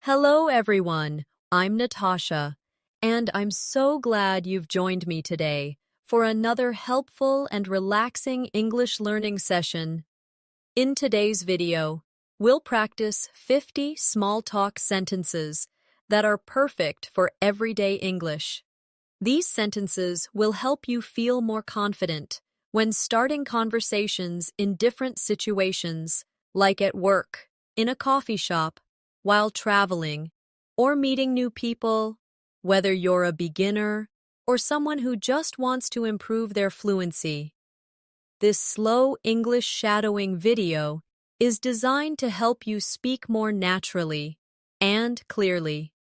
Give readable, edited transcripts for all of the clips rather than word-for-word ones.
Hello, everyone. I'm Natasha, and I'm so glad you've joined me today for another helpful and relaxing English learning session. In today's video, we'll practice 50 small talk sentences that are perfect for everyday English. These sentences will help you feel more confident when starting conversations in different situations, like at work, in a coffee shop, while traveling, or meeting new people, whether you're a beginner or someone who just wants to improve their fluency. This slow English shadowing video is designed to help you speak more naturally and clearly.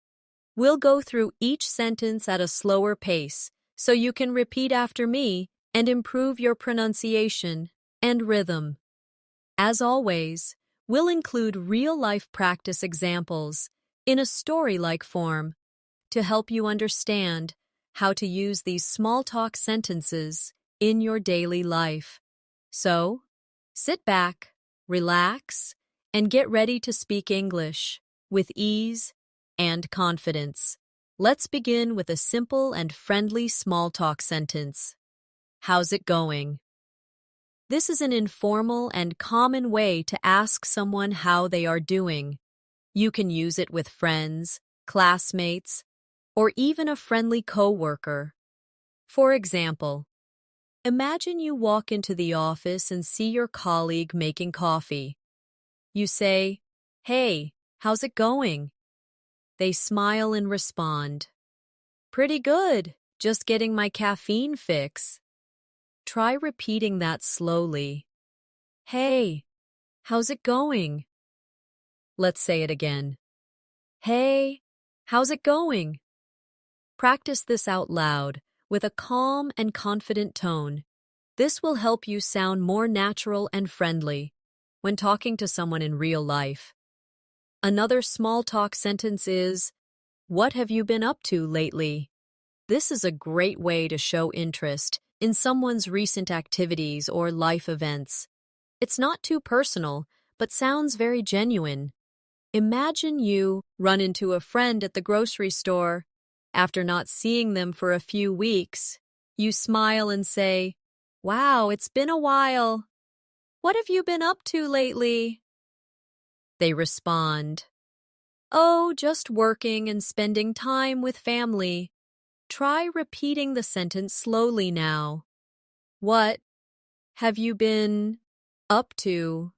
We'll go through each sentence at a slower pace so you can repeat after me and improve your pronunciation and rhythm. As always, we'll include real-life practice examples in a story-like form to help you understand how to use these small talk sentences in your daily life. So, sit back, relax, and get ready to speak English with ease and confidence. Let's begin with a simple and friendly small talk sentence. How's it going? This is an informal and common way to ask someone how they are doing. You can use it with friends, classmates, or even a friendly coworker. For example, imagine you walk into the office and see your colleague making coffee. You say, "Hey, how's it going?" They smile and respond, "Pretty good, just getting my caffeine fix." Try repeating that slowly. "Hey, how's it going?" Let's say it again. "Hey, how's it going?" Practice this out loud with a calm and confident tone. This will help you sound more natural and friendly when talking to someone in real life. Another small talk sentence is, "What have you been up to lately?" This is a great way to show interest in someone's recent activities or life events. It's not too personal, but sounds very genuine. Imagine you run into a friend at the grocery store. After not seeing them for a few weeks, you smile and say, "Wow, it's been a while. What have you been up to lately?" They respond, "Oh, just working and spending time with family." Try repeating the sentence slowly now. What have you been up to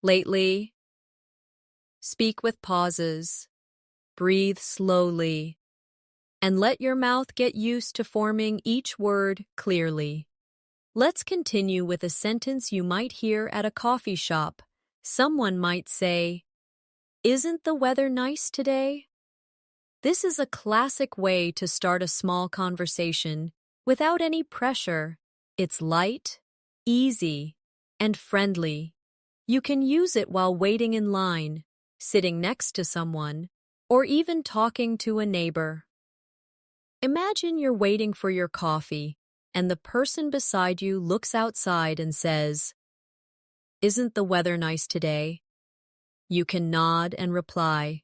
lately? Speak with pauses. Breathe slowly. And let your mouth get used to forming each word clearly. Let's continue with a sentence you might hear at a coffee shop. Someone might say, "Isn't the weather nice today?" This is a classic way to start a small conversation without any pressure. It's light, easy, and friendly. You can use it while waiting in line, sitting next to someone, or even talking to a neighbor. Imagine you're waiting for your coffee, and the person beside you looks outside and says, "Isn't the weather nice today?" You can nod and reply,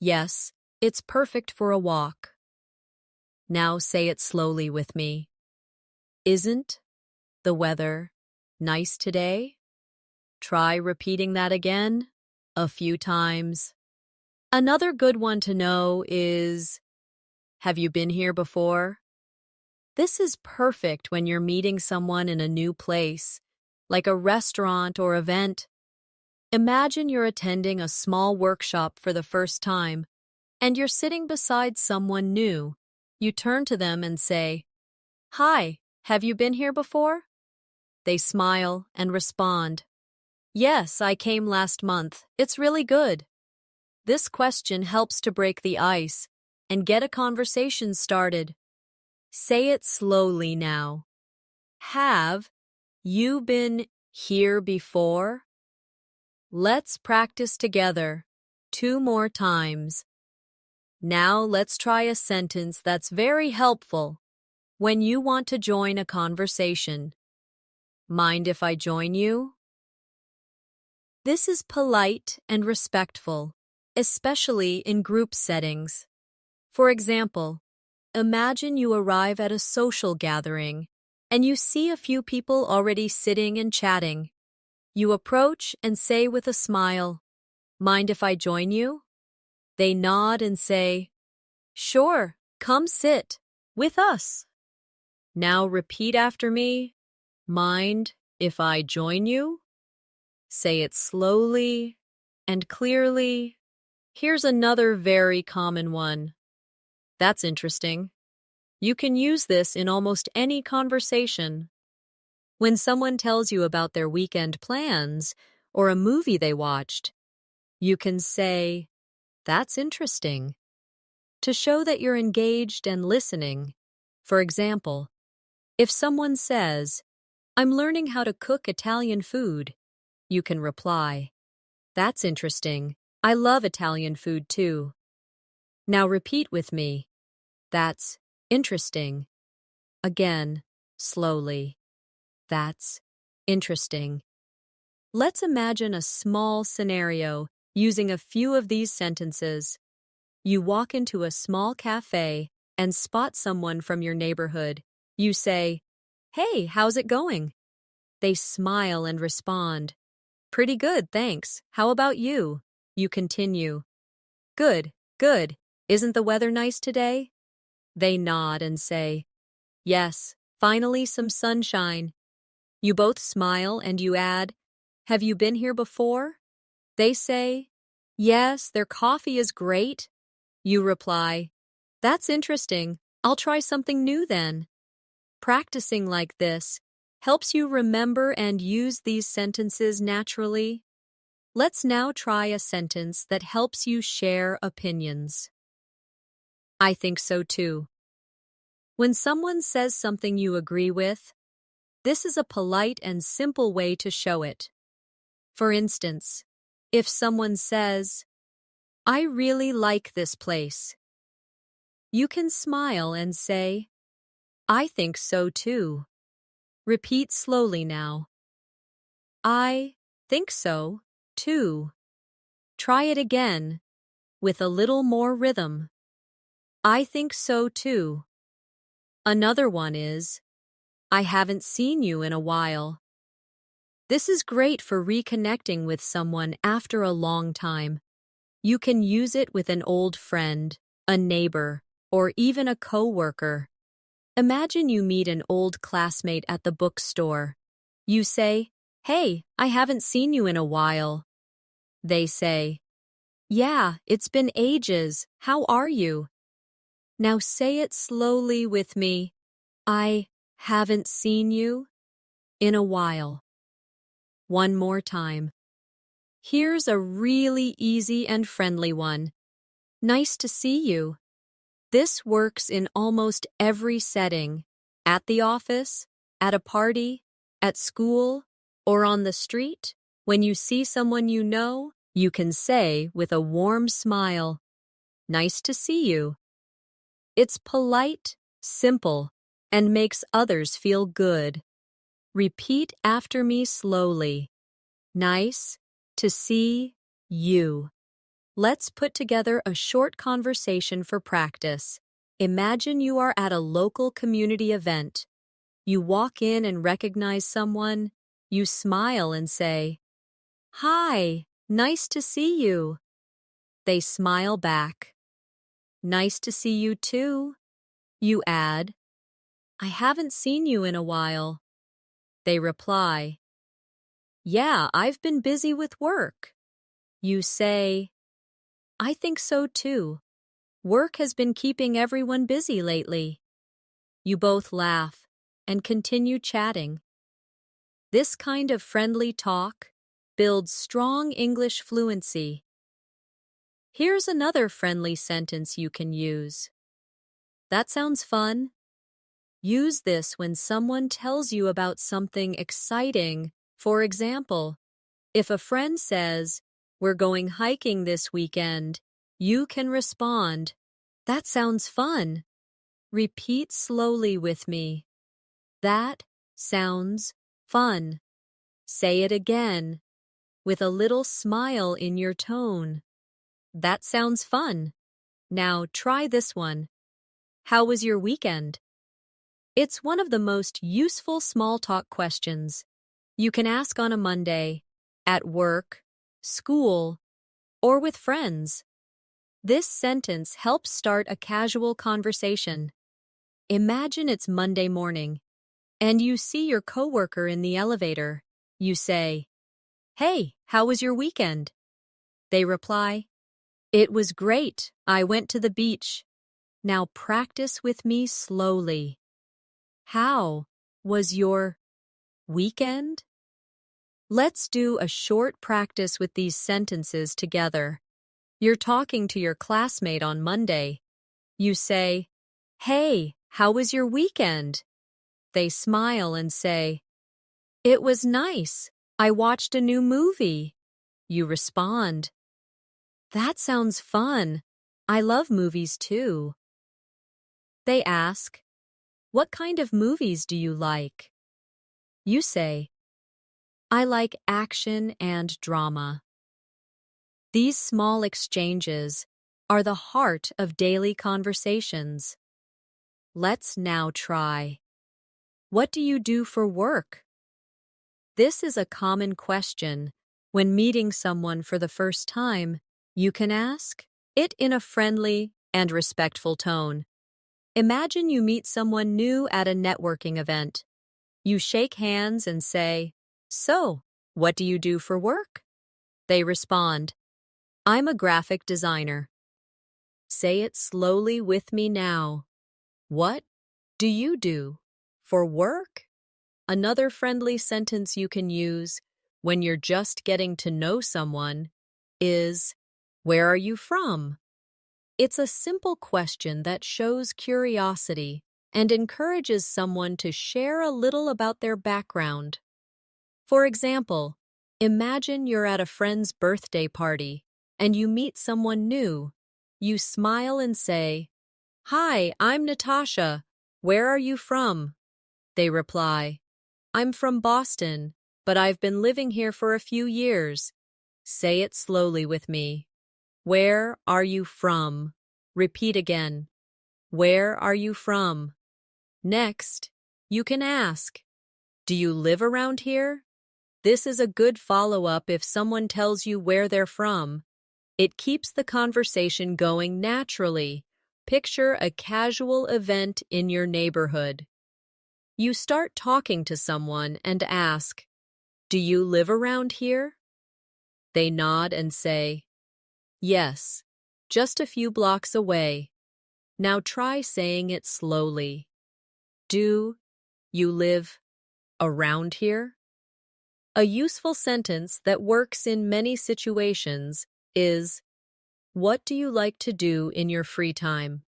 "Yes, it's perfect for a walk." Now say it slowly with me. Isn't the weather nice today? Try repeating that again a few times. Another good one to know is, have you been here before? This is perfect when you're meeting someone in a new place, like a restaurant or event. Imagine you're attending a small workshop for the first time, and you're sitting beside someone new. You turn to them and say, "Hi, have you been here before?" They smile and respond, "Yes, I came last month. It's really good." This question helps to break the ice and get a conversation started. Say it slowly now. Have you been here before? Let's practice together 2 more times. Now let's try a sentence that's very helpful when you want to join a conversation. Mind if I join you? This is polite and respectful. especially in group settings. For example, imagine you arrive at a social gathering and you see a few people already sitting and chatting. You approach and say with a smile, "Mind if I join you?" They nod and say, "Sure, come sit with us." Now repeat after me. Mind if I join you? Say it slowly and clearly. Here's another very common one. That's interesting. You can use this in almost any conversation. When someone tells you about their weekend plans or a movie they watched, you can say, "That's interesting," to show that you're engaged and listening. For example, if someone says, "I'm learning how to cook Italian food," you can reply, "That's interesting. I love Italian food too." Now repeat with me. That's interesting. Again, slowly. That's interesting. Let's imagine a small scenario using a few of these sentences. You walk into a small cafe and spot someone from your neighborhood. You say, "Hey, how's it going?" They smile and respond, "Pretty good, thanks. How about you?" You continue, "Good, good. Isn't the weather nice today?" They nod and say, "Yes, finally some sunshine." You both smile and you add, "Have you been here before?" They say, "Yes, their coffee is great." You reply, "That's interesting. I'll try something new then." Practicing like this helps you remember and use these sentences naturally. Let's now try a sentence that helps you share opinions. I think so too. When someone says something you agree with, this is a polite and simple way to show it. For instance, if someone says, "I really like this place," you can smile and say, "I think so too." Repeat slowly now. I think so too. Try it again with a little more rhythm. I think so too. Another one is, "I haven't seen you in a while." This is great for reconnecting with someone after a long time. You can use it with an old friend, a neighbor, or even a coworker. Imagine you meet an old classmate at the bookstore. You say, "Hey, I haven't seen you in a while." They say, "Yeah, it's been ages. How are you?" Now say it slowly with me. I haven't seen you in a while. One more time. Here's a really easy and friendly one. Nice to see you. This works in almost every setting. At the office, at a party, at school, or on the street. When you see someone you know, you can say with a warm smile, "Nice to see you." It's polite, simple, and makes others feel good. Repeat after me slowly. Nice to see you. Let's put together a short conversation for practice. Imagine you are at a local community event. You walk in and recognize someone. You smile and say, "Hi, nice to see you." They smile back. "Nice to see you too." You add, "I haven't seen you in a while." They reply, "Yeah, I've been busy with work." You say, "I think so too. Work has been keeping everyone busy lately." You both laugh and continue chatting. This kind of friendly talk builds strong English fluency. Here's another friendly sentence you can use. That sounds fun. Use this when someone tells you about something exciting. For example, if a friend says, "We're going hiking this weekend," you can respond, "That sounds fun." Repeat slowly with me. That sounds fun. Say it again, with a little smile in your tone. That sounds fun. Now try this one. How was your weekend? It's one of the most useful small talk questions. You can ask on a Monday, at work, school, or with friends. This sentence helps start a casual conversation. Imagine it's Monday morning, and you see your coworker in the elevator. You say, "Hey, how was your weekend?" They reply, "It was great. I went to the beach." Now practice with me slowly. How was your weekend? Let's do a short practice with these sentences together. You're talking to your classmate on Monday. You say, "Hey, how was your weekend?" They smile and say, "It was nice. I watched a new movie." You respond, "That sounds fun. I love movies too." They ask, "What kind of movies do you like?" You say, "I like action and drama." These small exchanges are the heart of daily conversations. Let's now try. What do you do for work? This is a common question. When meeting someone for the first time, you can ask it in a friendly and respectful tone. Imagine you meet someone new at a networking event. You shake hands and say, "So, what do you do for work?" They respond, "I'm a graphic designer." Say it slowly with me now. What do you do for work? Another friendly sentence you can use when you're just getting to know someone is, "Where are you from?" It's a simple question that shows curiosity and encourages someone to share a little about their background. For example, imagine you're at a friend's birthday party and you meet someone new. You smile and say, "Hi, I'm Natasha. Where are you from?" They reply, "I'm from Boston, but I've been living here for a few years." Say it slowly with me. Where are you from? Repeat again. Where are you from? Next, you can ask, "Do you live around here?" This is a good follow-up if someone tells you where they're from. It keeps the conversation going naturally. Picture a casual event in your neighborhood. You start talking to someone and ask, "Do you live around here?" They nod and say, "Yes, just a few blocks away." Now try saying it slowly. Do you live around here? A useful sentence that works in many situations is, "What do you like to do in your free time?"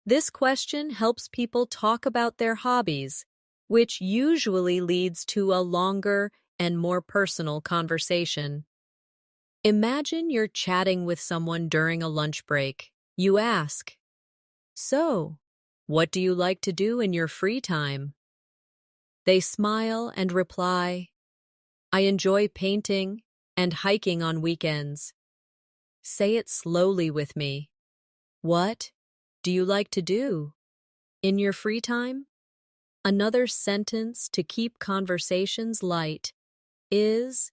This question helps people talk about their hobbies, which usually leads to a longer and more personal conversation. Imagine you're chatting with someone during a lunch break. You ask, "So, what do you like to do in your free time?" They smile and reply, "I enjoy painting and hiking on weekends." Say it slowly with me. What do you like to do in your free time? Another sentence to keep conversations light is,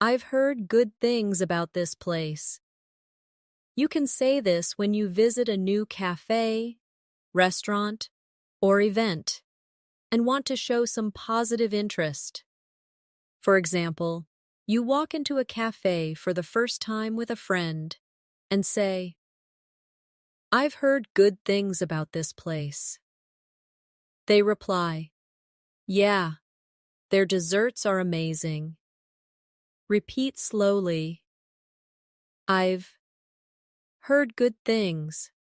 "I've heard good things about this place." You can say this when you visit a new cafe, restaurant, or event and want to show some positive interest. For example, you walk into a cafe for the first time with a friend and say, "I've heard good things about this place." They reply, "Yeah, their desserts are amazing." Repeat slowly, "I've heard good things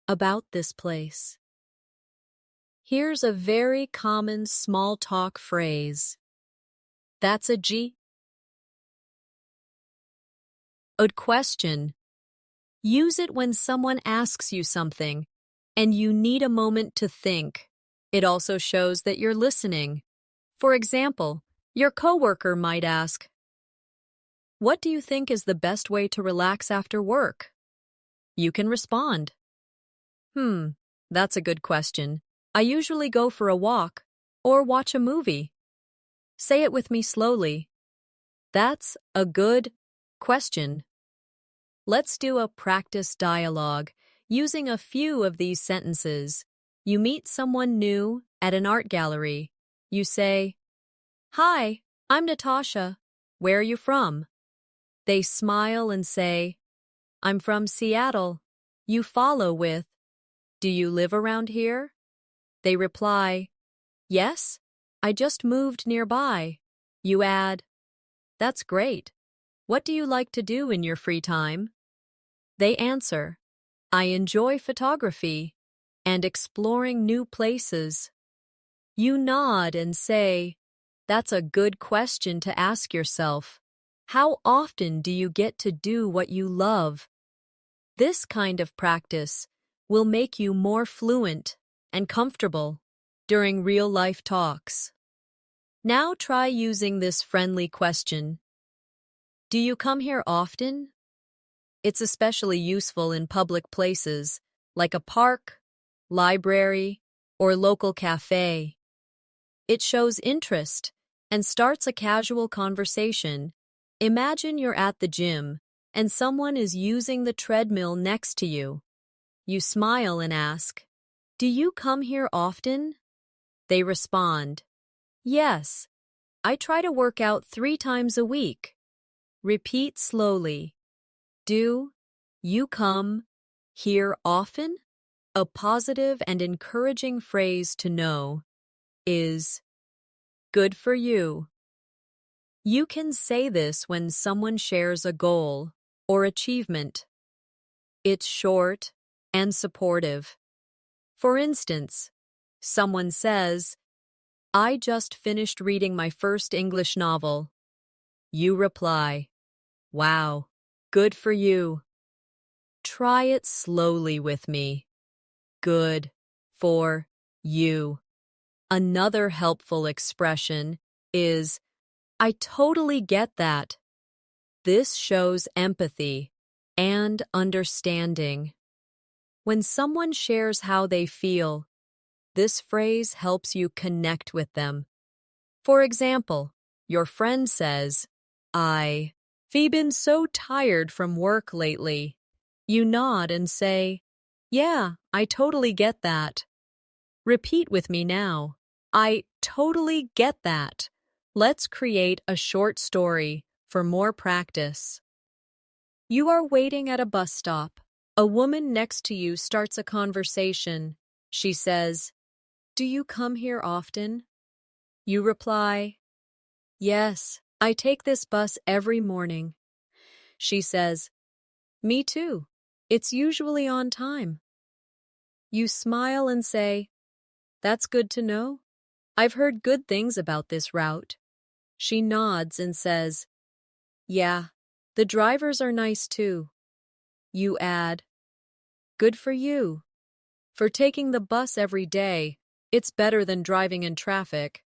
about this place." Here's a very common small talk phrase. That's a good question. Use it when someone asks you something and you need a moment to think. It also shows that you're listening. For example, your coworker might ask, What do you think is the best way to relax after work? You can respond. That's a good question. I usually go for a walk or watch a movie. Say it with me slowly. That's a good question. Let's do a practice dialogue using a few of these sentences. You meet someone new at an art gallery. You say, "Hi, I'm Natasha. Where are you from?" They smile and say, "I'm from Seattle." You follow with, "Do you live around here?" They reply, "Yes, I just moved nearby." You add, "That's great. What do you like to do in your free time?" They answer, "I enjoy photography and exploring new places." You nod and say, "That's a good question to ask yourself. How often do you get to do what you love?" This kind of practice will make you more fluent and comfortable during real-life talks. Now try using this friendly question. Do you come here often? It's especially useful in public places like a park, library, or local cafe. It shows interest and starts a casual conversation. Imagine you're at the gym and someone is using the treadmill next to you. You smile and ask, "Do you come here often?" They respond, "Yes, I try to work out 3 times a week." Repeat slowly. Do you come here often? A positive and encouraging phrase to know is "good for you." You can say this when someone shares a goal or achievement. It's short and supportive. For instance, someone says, "I just finished reading my first English novel." You reply, "Wow, good for you." Try it slowly with me. Good for you. Another helpful expression is, "I totally get that." This shows empathy and understanding. When someone shares how they feel, this phrase helps you connect with them. For example, your friend says, "I've been so tired from work lately." You nod and say, "Yeah, I totally get that." Repeat with me now. I totally get that. Let's create a short story for more practice. You are waiting at a bus stop. A woman next to you starts a conversation. She says, "Do you come here often?" You reply, "Yes, I take this bus every morning." She says, "Me too. It's usually on time." You smile and say, "That's good to know. I've heard good things about this route." She nods and says, "Yeah, the drivers are nice too." You add, "Good for you. For taking the bus every day, it's better than driving in traffic."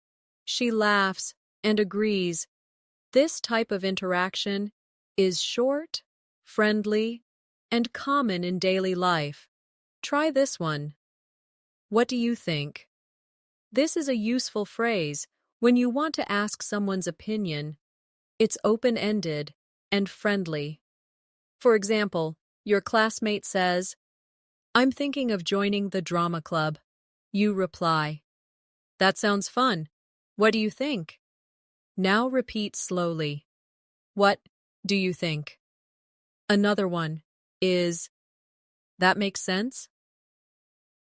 She laughs and agrees. This type of interaction is short, friendly, and common in daily life. Try this one. What do you think? This is a useful phrase when you want to ask someone's opinion. It's open-ended and friendly. For example, your classmate says, "I'm thinking of joining the drama club." You reply, "That sounds fun. What do you think?" Now repeat slowly. What do you think? Another one is, "That makes sense?"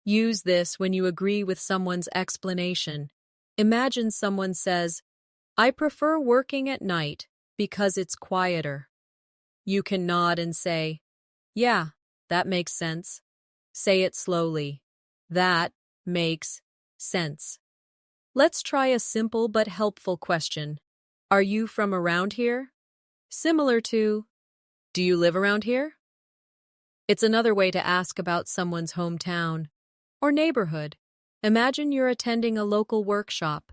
Use this when you agree with someone's explanation. Imagine someone says, "I prefer working at night because it's quieter." You can nod and say, "Yeah, that makes sense." Say it slowly. That makes sense. Let's try a simple but helpful question. Are you from around here? Similar to, do you live around here? It's another way to ask about someone's hometown or neighborhood. Imagine you're attending a local workshop.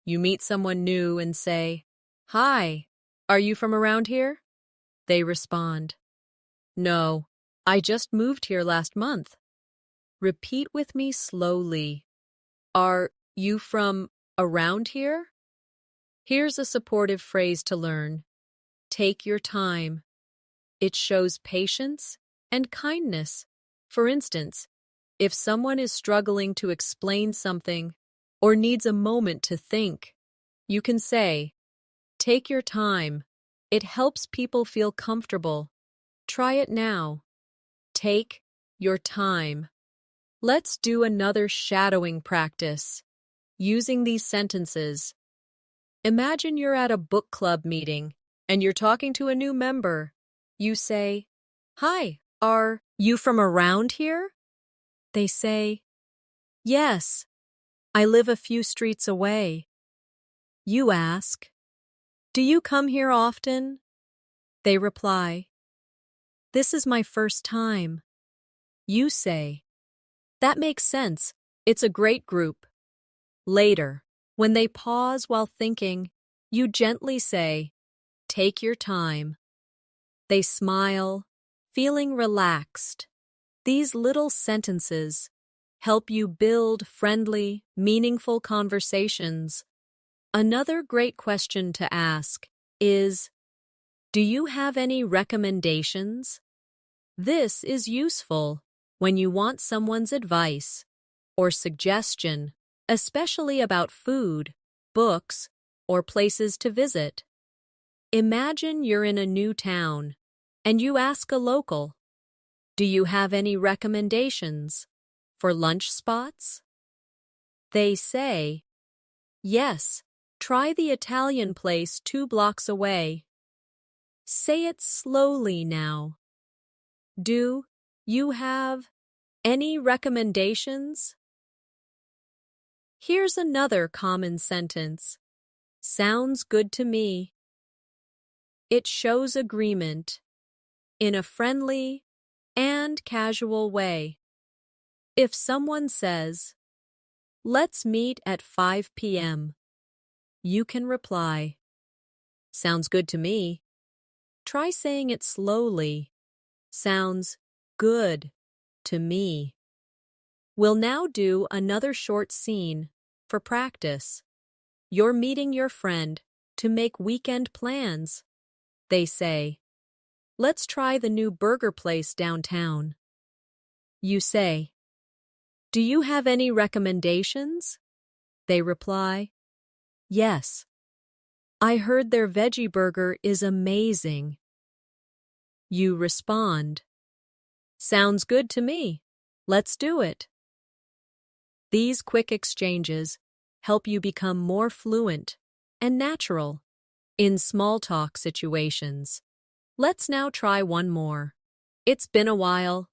You meet someone new and say, "Hi, Are you from around here? They respond, No, I just moved here last month. Repeat with me slowly. Are you from around here? Here's a supportive phrase to learn. Take your time. It shows patience and kindness. For instance, if someone is struggling to explain something or needs a moment to think, you can say, Take your time. It helps people feel comfortable. Try it now. Take your time. Let's do another shadowing practice. Using these sentences. Imagine you're at a book club meeting and you're talking to a new member. You say, Hi, are you from around here? They say, Yes, I live a few streets away. You ask, Do you come here often? They reply, This is my first time. You say, That makes sense. It's a great group. Later, when they pause while thinking, you gently say, Take your time. They smile, feeling relaxed. These little sentences help you build friendly, meaningful conversations. Another great question to ask is, Do you have any recommendations? This is useful when you want someone's advice or suggestion, especially about food, books, or places to visit. Imagine you're in a new town and you ask a local, Do you have any recommendations for lunch spots? They say, Yes, try the Italian place 2 blocks away. Say it slowly now. Do you have any recommendations? Here's another common sentence. Sounds good to me. It shows agreement in a friendly and casual way. If someone says, Let's meet at 5 p.m., you can reply, Sounds good to me. Try saying it slowly. Sounds good to me. We'll now do another short scene for practice. You're meeting your friend to make weekend plans. They say, Let's try the new burger place downtown. You say, Do you have any recommendations? They reply, Yes. I heard their veggie burger is amazing. You respond, Sounds good to me. Let's do it. These quick exchanges help you become more fluent and natural in small talk situations. Let's now try one more. It's been a while.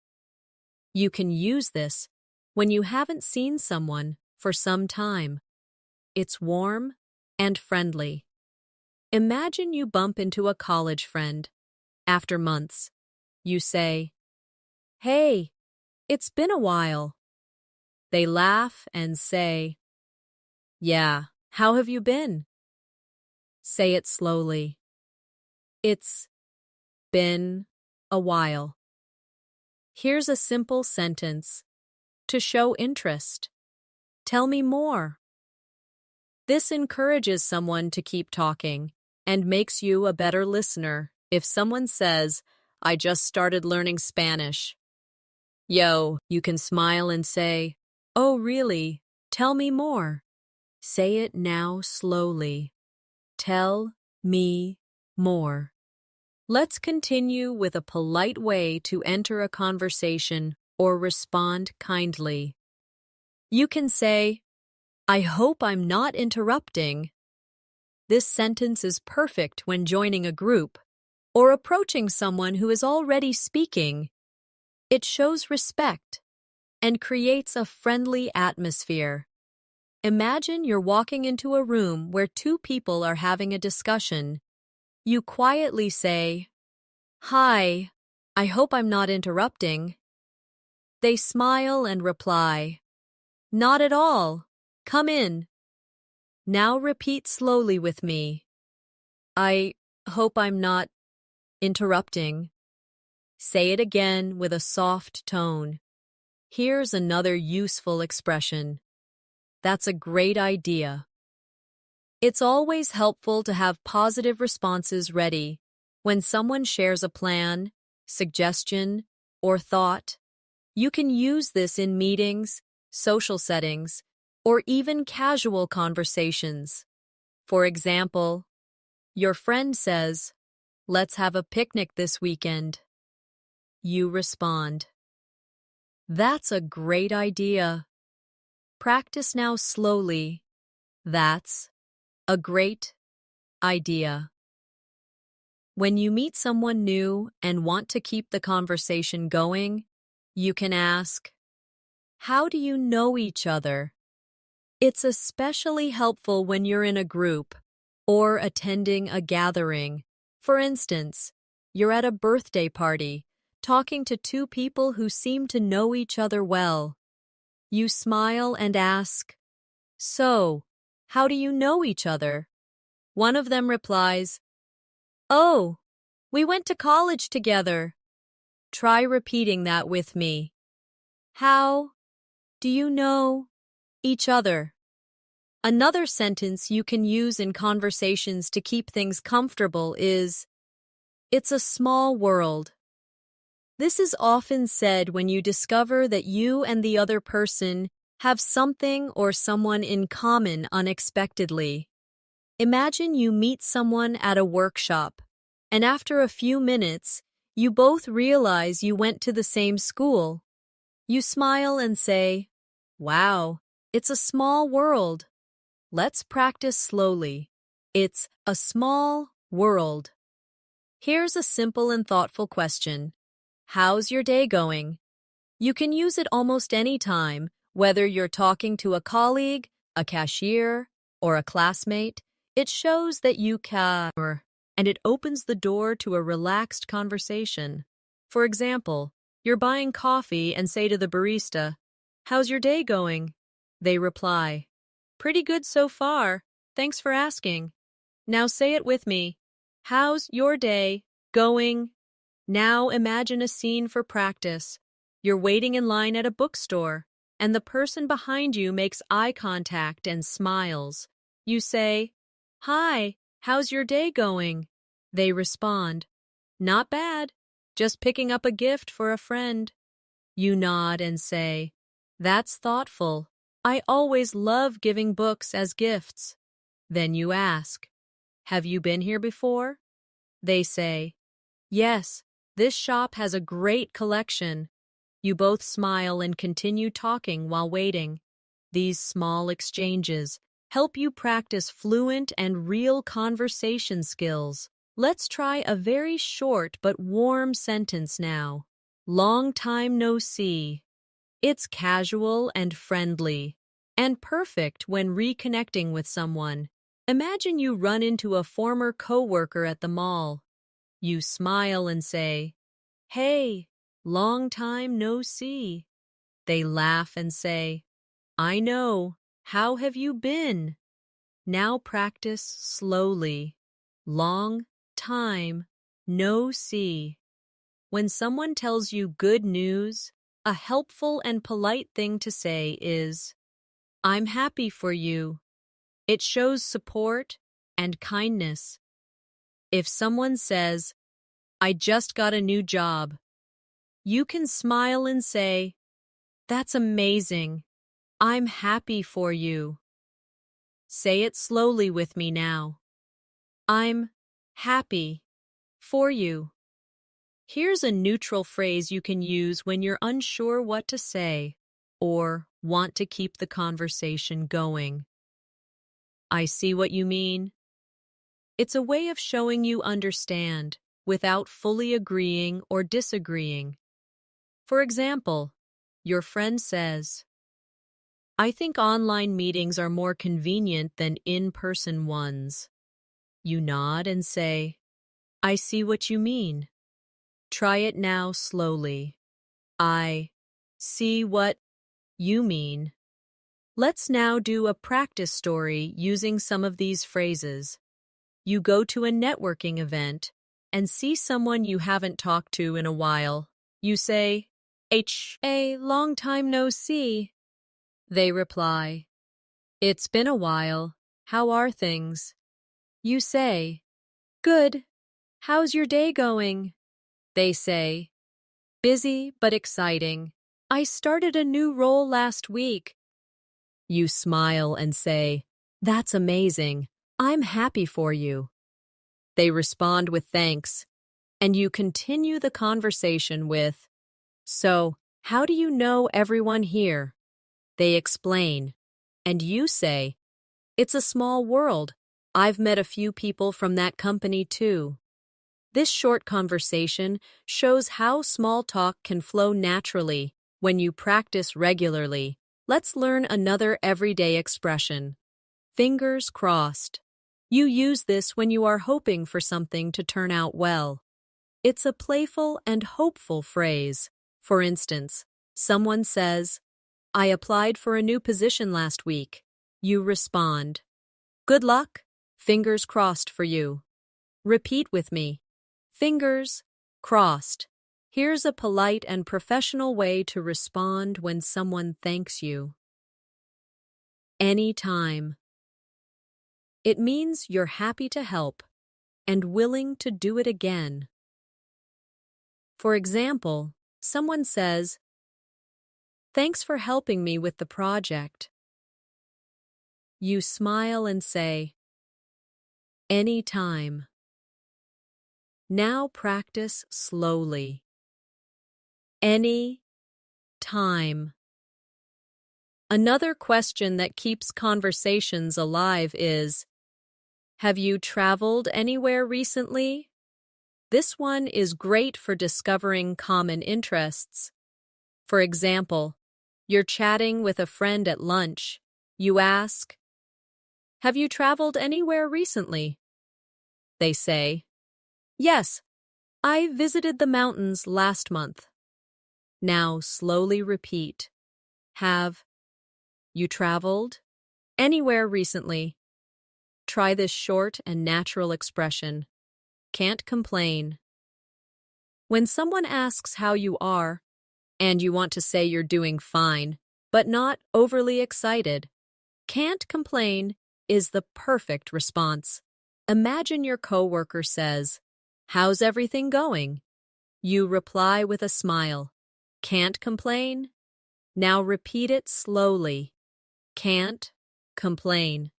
You can use this when you haven't seen someone for some time. It's warm and friendly. Imagine you bump into a college friend. After months, you say, Hey, it's been a while. They laugh and say, Yeah, how have you been? Say it slowly. It's been a while. Here's a simple sentence to show interest. Tell me more. This encourages someone to keep talking and makes you a better listener. If someone says, I just started learning Spanish, you can smile and say, Oh, really? Tell me more. Say it now slowly. Tell me more. Let's continue with a polite way to enter a conversation or respond kindly. You can say, I hope I'm not interrupting. This sentence is perfect when joining a group or approaching someone who is already speaking. It shows respect and creates a friendly atmosphere. Imagine you're walking into a room where 2 people are having a discussion. You quietly say, Hi, I hope I'm not interrupting. They smile and reply, Not at all. Come in. Now repeat slowly with me. I hope I'm not interrupting. Say it again with a soft tone. Here's another useful expression. That's a great idea. It's always helpful to have positive responses ready when someone shares a plan, suggestion, or thought. You can use this in meetings, social settings, or even casual conversations. For example, your friend says, "Let's have a picnic this weekend." You respond, "That's a great idea." Practice now slowly. That's a great idea. When you meet someone new and want to keep the conversation going, you can ask, "How do you know each other?" It's especially helpful when you're in a group or attending a gathering. For instance, you're at a birthday party, talking to two people who seem to know each other well. You smile and ask, "So, how do you know each other?" One of them replies, "Oh, we went to college together." Try repeating that with me. How do you know each other? Another sentence you can use in conversations to keep things comfortable is, "It's a small world." This is often said when you discover that you and the other person have something or someone in common unexpectedly. Imagine you meet someone at a workshop, and after a few minutes, you both realize you went to the same school. You smile and say, "Wow, it's a small world." Let's practice slowly. It's a small world. Here's a simple and thoughtful question. How's your day going? You can use it almost any time, whether you're talking to a colleague, a cashier, or a classmate. It shows that you care, and it opens the door to a relaxed conversation. For example, you're buying coffee and say to the barista, "How's your day going?" They reply, "Pretty good so far. Thanks for asking." Now say it with me. How's your day going? Now imagine a scene for practice. You're waiting in line at a bookstore, and the person behind you makes eye contact and smiles. You say, "Hi, how's your day going?" They respond, "Not bad. Just picking up a gift for a friend." You nod and say, "That's thoughtful. I always love giving books as gifts." Then you ask, "Have you been here before?" They say, "Yes, this shop has a great collection." You both smile and continue talking while waiting. These small exchanges help you practice fluent and real conversation skills. Let's try a very short but warm sentence now. Long time no see. It's casual and friendly, and perfect when reconnecting with someone. Imagine you run into a former coworker at the mall. You smile and say, "Hey, long time no see." They laugh and say, "I know. How have you been?" Now practice slowly. Long time no see. When someone tells you good news, a helpful and polite thing to say is, "I'm happy for you." It shows support and kindness. If someone says, "I just got a new job," you can smile and say, "That's amazing. I'm happy for you." Say it slowly with me now. I'm happy for you. Here's a neutral phrase you can use when you're unsure what to say or want to keep the conversation going. I see what you mean. It's a way of showing you understand without fully agreeing or disagreeing. For example, your friend says, "I think online meetings are more convenient than in-person ones." You nod and say, "I see what you mean." Try it now slowly. I see what you mean. Let's now do a practice story using some of these phrases. You go to a networking event and see someone you haven't talked to in a while. You say, a long time no see. They reply, it's been a while. How are things? You say, good. How's your day going? They say, busy but exciting. I started a new role last week. You smile and say, that's amazing. I'm happy for you. They respond with thanks, and you continue the conversation with, so, how do you know everyone here? They explain, and you say, it's a small world. I've met a few people from that company too. This short conversation shows how small talk can flow naturally when you practice regularly. Let's learn another everyday expression. Fingers crossed. You use this when you are hoping for something to turn out well. It's a playful and hopeful phrase. For instance, someone says, I applied for a new position last week. You respond, good luck. Fingers crossed for you. Repeat with me. Fingers crossed. Here's a polite and professional way to respond when someone thanks you. Anytime. It means you're happy to help and willing to do it again. For example, someone says, thanks for helping me with the project. You smile and say, anytime. Now practice slowly. Any time. Another question that keeps conversations alive is, have you traveled anywhere recently? This one is great for discovering common interests. For example, you're chatting with a friend at lunch. You ask, have you traveled anywhere recently? They say, yes, I visited the mountains last month. Now slowly repeat, have you traveled anywhere recently? Try this short and natural expression. Can't complain. When someone asks how you are, and you want to say you're doing fine, but not overly excited, can't complain is the perfect response. Imagine your coworker says, how's everything going? You reply with a smile. Can't complain? Now repeat it slowly. Can't complain.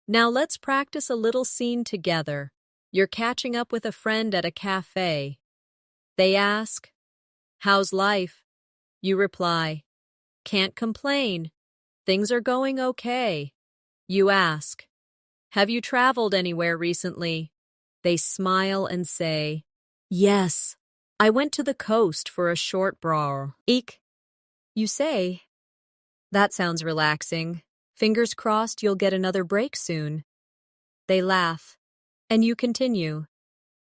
Now let's practice a little scene together. You're catching up with a friend at a cafe. They ask, how's life? You reply, can't complain. Things are going okay. You ask, have you traveled anywhere recently? They smile and say, yes, I went to the coast for a short break. You say, that sounds relaxing. Fingers crossed you'll get another break soon. They laugh, and you continue.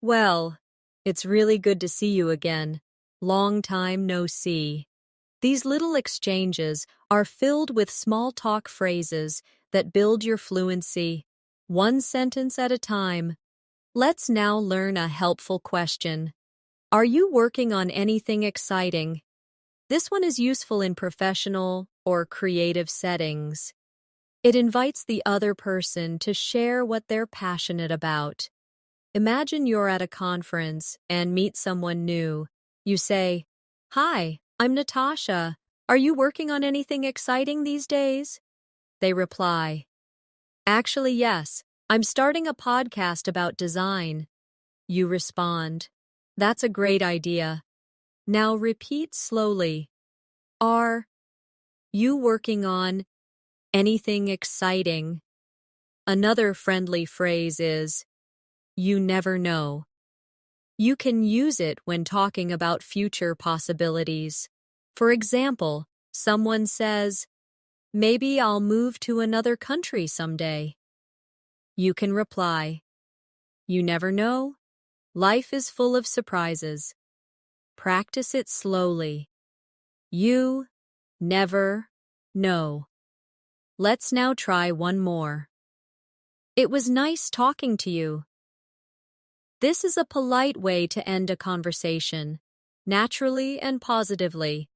Well, it's really good to see you again. Long time no see. These little exchanges are filled with small talk phrases that build your fluency, one sentence at a time. Let's now learn a helpful question. Are you working on anything exciting? This one is useful in professional or creative settings. It invites the other person to share what they're passionate about. Imagine you're at a conference and meet someone new. You say, hi, I'm Natasha. Are you working on anything exciting these days? They reply, actually, yes. I'm starting a podcast about design. You respond, that's a great idea. Now repeat slowly. Are you working on anything exciting? Another friendly phrase is, you never know. You can use it when talking about future possibilities. For example, someone says, maybe I'll move to another country someday. You can reply, you never know. Life is full of surprises. Practice it slowly. You never know. Let's now try one more. It was nice talking to you. This is a polite way to end a conversation, naturally and positively.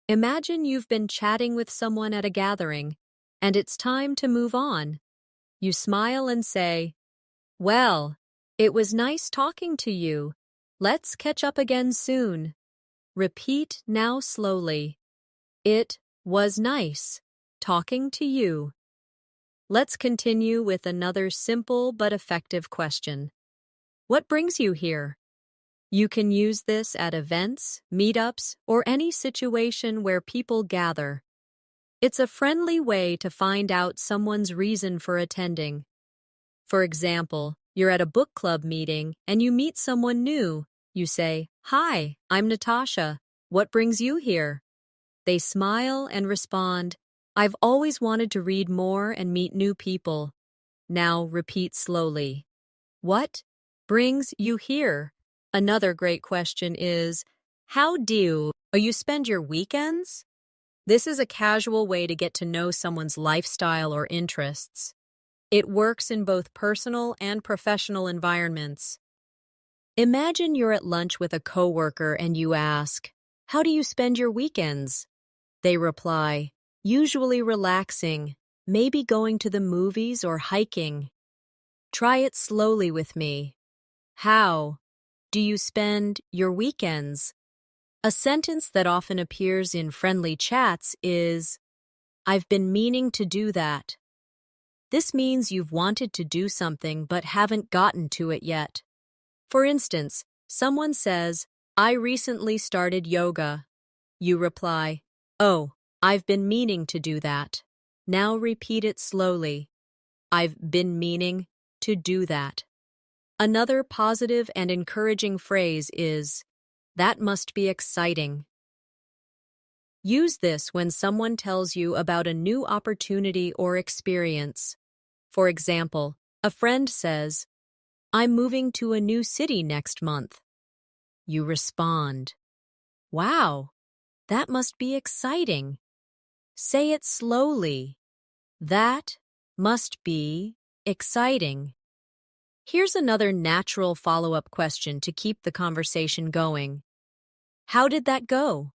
Imagine you've been chatting with someone at a gathering, and it's time to move on. You smile and say, "Well, it was nice talking to you. Let's catch up again soon." Repeat now slowly. It was nice talking to you. Let's continue with another simple but effective question. What brings you here? You can use this at events, meetups, or any situation where people gather. It's a friendly way to find out someone's reason for attending. For example, you're at a book club meeting and you meet someone new. You say, "Hi, I'm Natasha. What brings you here?" They smile and respond, "I've always wanted to read more and meet new people." Now repeat slowly. What brings you here? Another great question is, how do you spend your weekends? This is a casual way to get to know someone's lifestyle or interests. It works in both personal and professional environments. Imagine you're at lunch with a coworker and you ask, "How do you spend your weekends?" They reply, "Usually relaxing, maybe going to the movies or hiking." Try it slowly with me. How do you spend your weekends? A sentence that often appears in friendly chats is, "I've been meaning to do that." This means you've wanted to do something but haven't gotten to it yet. For instance, someone says, "I recently started yoga." You reply, "Oh, I've been meaning to do that." Now repeat it slowly. I've been meaning to do that. Another positive and encouraging phrase is, "That must be exciting." Use this when someone tells you about a new opportunity or experience. For example, a friend says, "I'm moving to a new city next month." You respond, "Wow, that must be exciting." Say it slowly. That must be exciting. Here's another natural follow-up question to keep the conversation going. How did that go?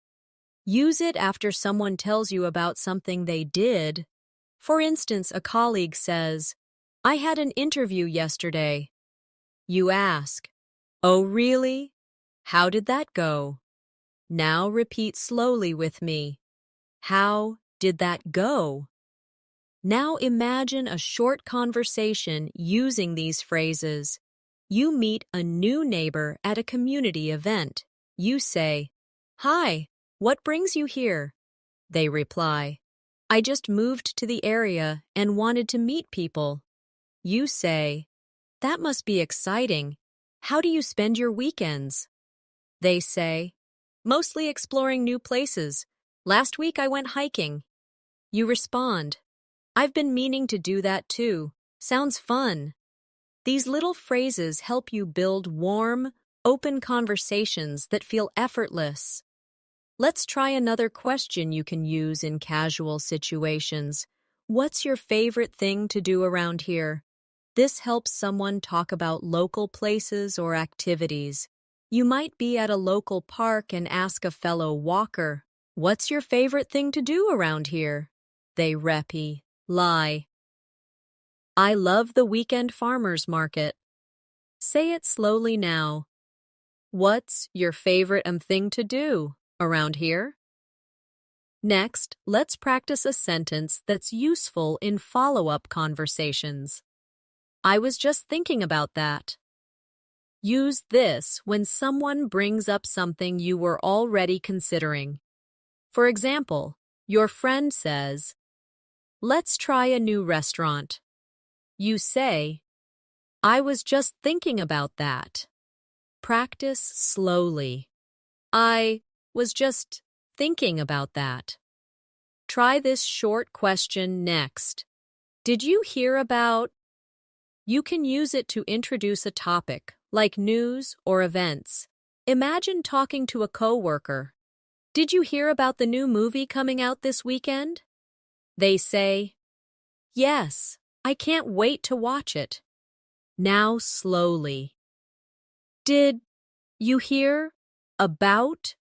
Use it after someone tells you about something they did. For instance, a colleague says, "I had an interview yesterday." You ask, "Oh, really? How did that go?" Now repeat slowly with me. How did that go? Now imagine a short conversation using these phrases. You meet a new neighbor at a community event. You say, "Hi, what brings you here?" They reply, "I just moved to the area and wanted to meet people." You say, "That must be exciting. How do you spend your weekends?" They say, "Mostly exploring new places. Last week I went hiking." You respond, "I've been meaning to do that too. Sounds fun." These little phrases help you build warm, open conversations that feel effortless. Let's try another question you can use in casual situations. What's your favorite thing to do around here? This helps someone talk about local places or activities. You might be at a local park and ask a fellow walker, "What's your favorite thing to do around here?" They reply, "I love the weekend farmers market." Say it slowly now. What's your favorite thing to do around here? Next, let's practice a sentence that's useful in follow-up conversations. I was just thinking about that. Use this when someone brings up something you were already considering. For example, your friend says, "Let's try a new restaurant." You say, "I was just thinking about that." Practice slowly. I was just thinking about that. Try this short question next. Did you hear about? You can use it to introduce a topic, like news or events. Imagine talking to a coworker. "Did you hear about the new movie coming out this weekend?" They say, "Yes, I can't wait to watch it. Now slowly. Did you hear about?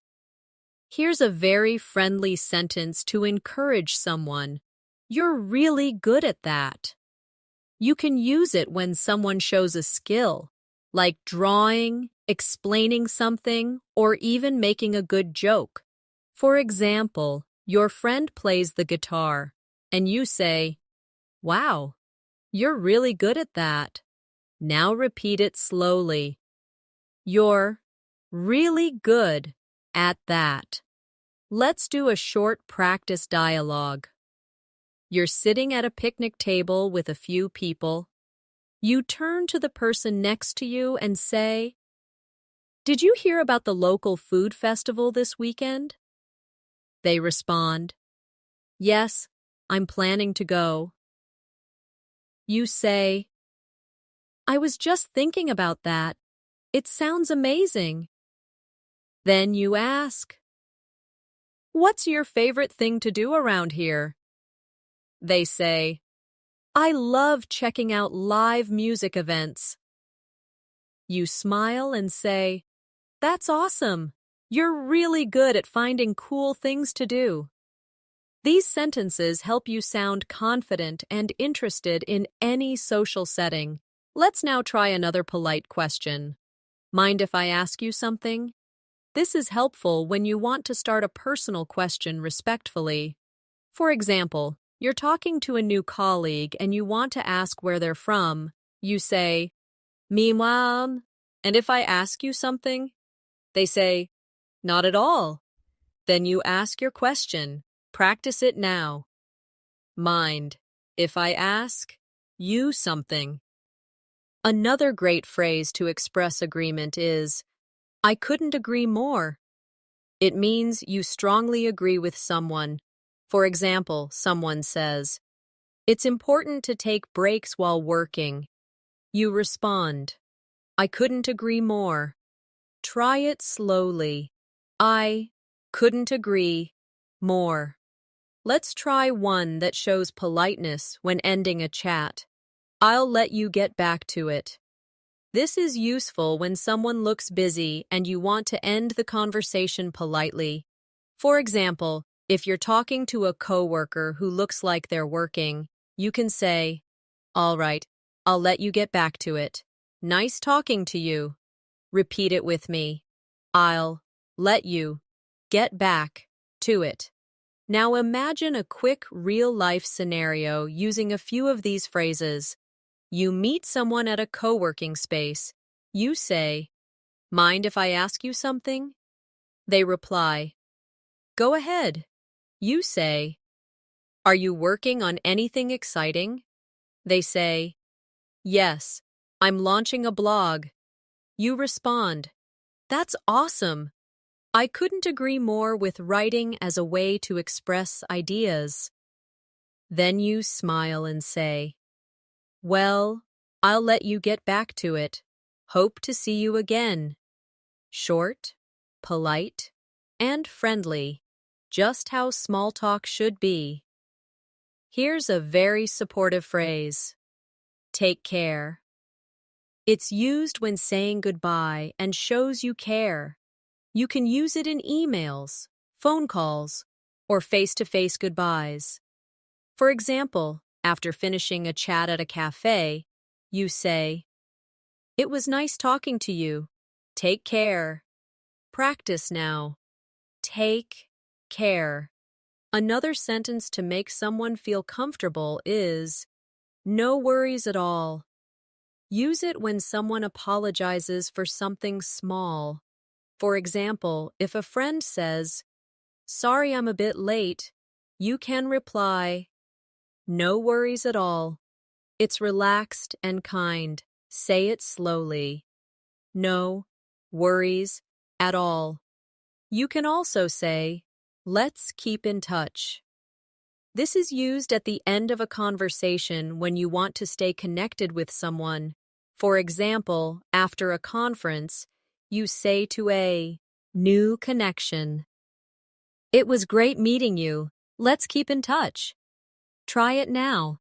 Here's a very friendly sentence to encourage someone. You're really good at that. You can use it when someone shows a skill, like drawing, explaining something, or even making a good joke. For example, your friend plays the guitar, and you say, "Wow, you're really good at that." Now repeat it slowly. You're really good at that. Let's do a short practice dialogue. You're sitting at a picnic table with a few people. You turn to the person next to you and say, "Did you hear about the local food festival this weekend?" They respond, "Yes, I'm planning to go." You say, "I was just thinking about that. It sounds amazing." Then you ask, "What's your favorite thing to do around here?" They say, "I love checking out live music events." You smile and say, "That's awesome. You're really good at finding cool things to do." These sentences help you sound confident and interested in any social setting. Let's now try another polite question. Mind if I ask you something? This is helpful when you want to start a personal question respectfully. For example, you're talking to a new colleague and you want to ask where they're from. You say, "Me mom." And if I ask you something, they say, "Not at all." Then you ask your question. Practice it now. Mind, if I ask you something. Another great phrase to express agreement is, "I couldn't agree more." It means you strongly agree with someone. For example, someone says, "It's important to take breaks while working." You respond, "I couldn't agree more." Try it slowly. I couldn't agree more. Let's try one that shows politeness when ending a chat. "I'll let you get back to it." This is useful when someone looks busy and you want to end the conversation politely. For example, if you're talking to a coworker who looks like they're working, you can say, "All right, I'll let you get back to it. Nice talking to you." Repeat it with me. I'll let you get back to it. Now imagine a quick real-life scenario using a few of these phrases. You meet someone at a co-working space. You say, "Mind if I ask you something?" They reply, "Go ahead." You say, "Are you working on anything exciting?" They say, "Yes, I'm launching a blog." You respond, "That's awesome. I couldn't agree more with writing as a way to express ideas." Then you smile and say, "Well, I'll let you get back to it. Hope to see you again." Short, polite, and friendly, just how small talk should be. Here's a very supportive phrase. Take care. It's used when saying goodbye and shows you care. You can use it in emails, phone calls, or face-to-face goodbyes. For example, after finishing a chat at a cafe, you say, "It was nice talking to you. Take care." Practice now. Take care. Another sentence to make someone feel comfortable is, "No worries at all." Use it when someone apologizes for something small. For example, if a friend says, "Sorry I'm a bit late," you can reply, "No worries at all." It's relaxed and kind. Say it slowly. No worries at all. You can also say, "Let's keep in touch." This is used at the end of a conversation when you want to stay connected with someone. For example, after a conference, you say to a new connection, "It was great meeting you. Let's keep in touch." Try it now.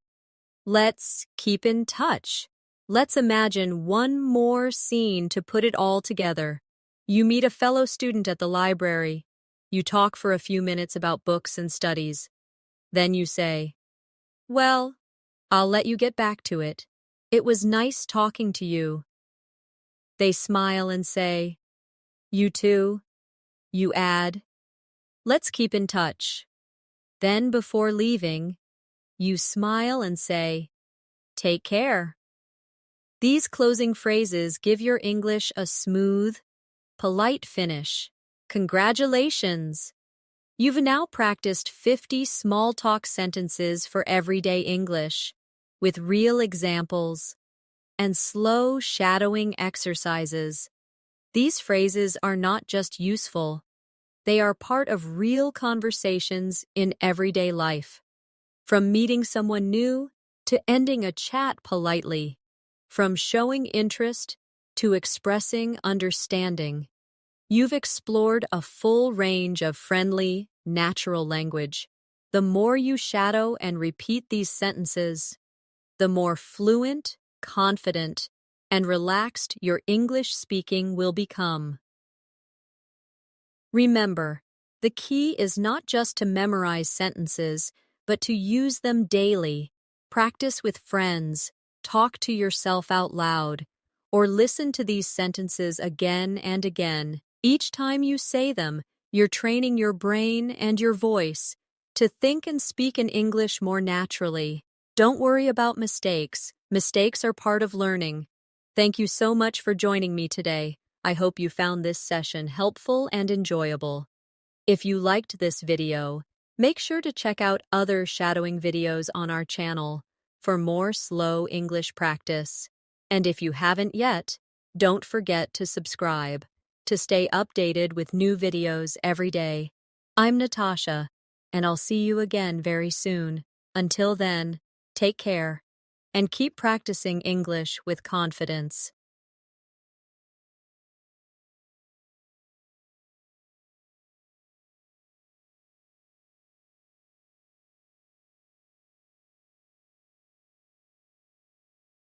Let's keep in touch. Let's imagine one more scene to put it all together. You meet a fellow student at the library. You talk for a few minutes about books and studies. Then you say, "Well, I'll let you get back to it. It was nice talking to you." They smile and say, "You too." You add, "Let's keep in touch." Then before leaving, you smile and say, "Take care." These closing phrases give your English a smooth, polite finish. Congratulations! You've now practiced 50 small talk sentences for everyday English, with real examples and slow shadowing exercises. These phrases are not just useful, they are part of real conversations in everyday life. From meeting someone new to ending a chat politely, from showing interest to expressing understanding, you've explored a full range of friendly, natural language. The more you shadow and repeat these sentences, the more fluent, confident, and relaxed your English speaking will become. Remember, the key is not just to memorize sentences, but to use them daily. Practice with friends, talk to yourself out loud, or listen to these sentences again and again. Each time you say them, you're training your brain and your voice to think and speak in English more naturally. Don't worry about mistakes. Mistakes are part of learning. Thank you so much for joining me today. I hope you found this session helpful and enjoyable. If you liked this video, make sure to check out other shadowing videos on our channel for more slow English practice. And if you haven't yet, don't forget to subscribe to stay updated with new videos every day. I'm Natasha, and I'll see you again very soon. Until then, take care and keep practicing English with confidence.